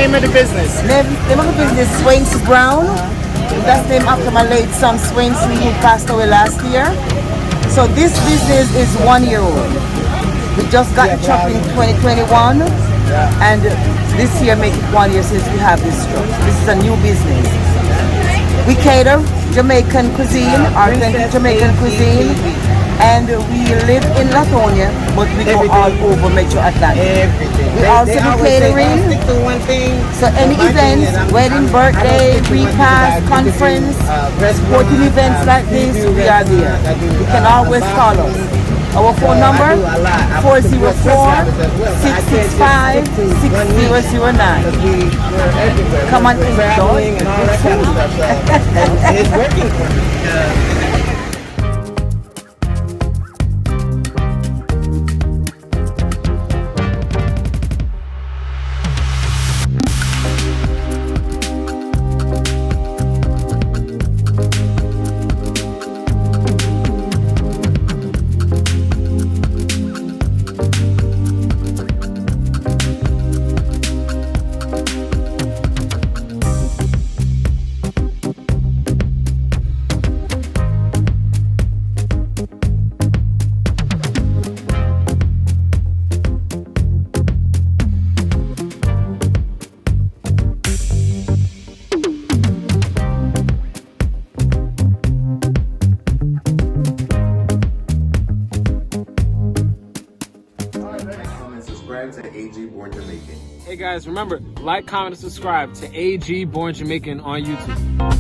name of the business? Name of the business, Swainson Brown. That's named after my late son Swainson, who passed away last year. So this business is 1 year old. We just got the truck in 2021, and this year make it 1 year since we have this truck. This is a new business. We cater Jamaican cuisine, authentic Jamaican cuisine, and we live in Latonia, but we go all over Metro Atlanta. We also do catering, so any events, wedding, birthday, repast, conference, sporting events like this, we are there. You can always call us. Our phone number, 404-665-6009. Come on, enjoy. It's working for me. To AG Born Jamaican. Hey guys, remember, like, comment, and subscribe to AG Born Jamaican on YouTube.